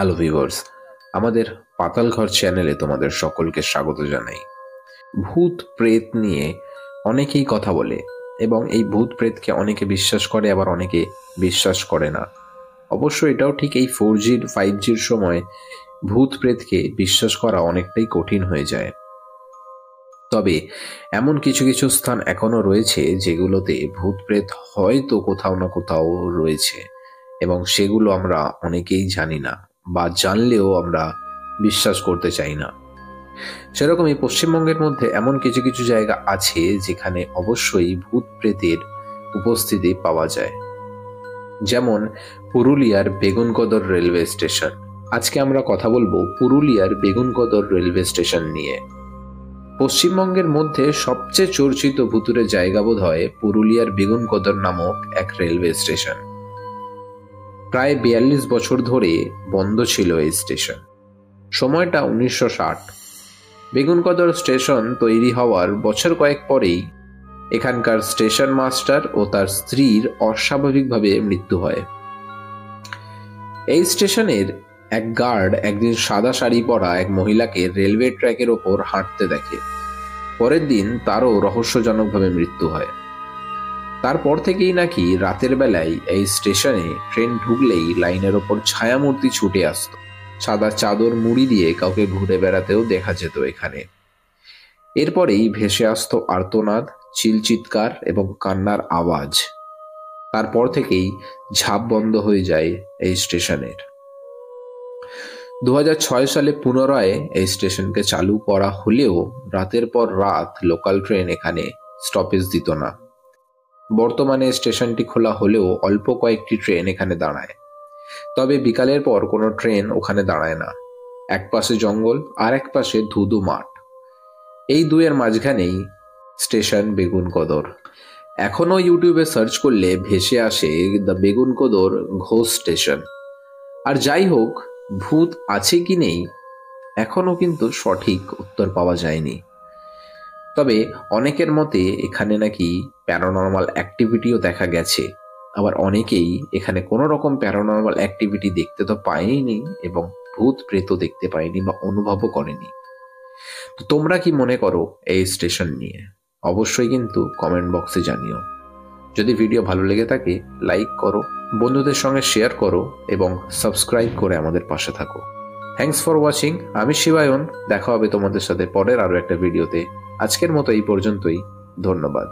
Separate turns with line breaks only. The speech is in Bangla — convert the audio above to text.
হ্যালো ভিউয়ার্স, আমাদের পাতালঘর চ্যানেলে তোমাদের সকলকে স্বাগত জানাই। ভূত প্রেত নিয়ে অনেকেই কথা বলে এবং এই ভূত প্রেতকে অনেকে বিশ্বাস করে, আবার অনেকে বিশ্বাস করে না। অবশ্য এটাও ঠিক, এই 4G 5Gর সময় ভূত প্রেতকে বিশ্বাস করা অনেকটাই কঠিন হয়ে যায়। তবে এমন কিছু কিছু স্থান এখনো রয়েছে যেগুলোতে ভূত প্রেত হয়তো কোথাও না কোথাও রয়েছে এবং সেগুলো আমরা অনেকেই জানি না, বা জানলেও আমরা বিশ্বাস করতে চাই না। সেরকম এই পশ্চিমবঙ্গের মধ্যে এমন কিছু কিছু জায়গা আছে যেখানে অবশ্যই ভূত প্রেতের উপস্থিতি পাওয়া যায়, যেমন পুরুলিয়ার বেগুনকদর রেলওয়ে স্টেশন। আজকে আমরা কথা বলবো পুরুলিয়ার বেগুনকদর রেলওয়ে স্টেশন নিয়ে। পশ্চিমবঙ্গের মধ্যে সবচেয়ে চর্চিত ভুতুরে জায়গা বোধ হয় পুরুলিয়ার বেগুনকদর নামক এক রেলওয়ে স্টেশন। প্রায় 42 বছর ধরে বন্ধ ছিল এই স্টেশন। সময়টা 1960। বেগুনকদর স্টেশন তৈরি হওয়ার বছর কয়েক পরেই এখানকার স্টেশন মাস্টার ও তার স্ত্রীর অস্বাভাবিকভাবে মৃত্যু হয়। এই স্টেশনের এক গার্ড একদিন সাদা শাড়ি পরা এক মহিলাকে রেলওয়ে ট্র্যাকের ওপর হাঁটতে দেখে। পরের দিন তারও রহস্যজনকভাবে মৃত্যু হয়। তারপর থেকেই নাকি রাতের বেলায় এই স্টেশনে ট্রেন ঢুকলেই লাইনের ওপর ছায়ামূর্তি ছুটে আসতো। সাদা চাদর মুড়ি দিয়ে কাউকে ঘুরে বেড়াতেও দেখা যেত এখানে। এরপরেই ভেসে আসতো আর্তনাদ, চিৎকার এবং কান্নার আওয়াজ। তারপর থেকেই ঝাঁপ বন্ধ হয়ে যায় এই স্টেশনের। 2006 সালে পুনরায় এই স্টেশনকে চালু করা হলেও রাতের পর রাত লোকাল ট্রেন এখানে স্টপেজ দিত না। বর্তমানে স্টেশনটি খোলা হলেও অল্প কয়েকটি ট্রেন এখানে দাঁড়ায়, তবে বিকালের পর কোনো ট্রেন ওখানে দাঁড়ায় না। এক পাশে জঙ্গল আর এক পাশে ধুধু মাঠ, এই দুয়ের মাঝখানেই স্টেশন বেগুনকদর। এখনো ইউটিউবে সার্চ করলে ভেসে আসে দ্য বেগুনকদর ঘোস্ট স্টেশন। আর যাই হোক, ভূত আছে কি নেই এখনো কিন্তু সঠিক উত্তর পাওয়া যায়নি। তবে অনেকের মতে এখানে নাকি প্যারানর্মাল অ্যাক্টিভিটিও দেখা গেছে, আবার অনেকেই এখানে কোনো রকম প্যারানর্মাল অ্যাক্টিভিটি দেখতে তো পায়নি এবং ভূত প্রেত দেখতে পায়নি বা অনুভবও করেনি। তো তোমরা কি মনে করো এই স্টেশন নিয়ে? অবশ্যই কিন্তু কমেন্ট বক্সে জানিও। যদি ভিডিও ভালো লেগে থাকে লাইক করো, বন্ধুদের সঙ্গে শেয়ার করো এবং সাবস্ক্রাইব করে আমাদের পাশে থাকো। Thanks for watching. আমি শিবায়ন। দেখা হবে তোমাদের সাথে পরের আরো একটা ভিডিওতে। আজকের মতো এই পর্যন্তই। ধন্যবাদ।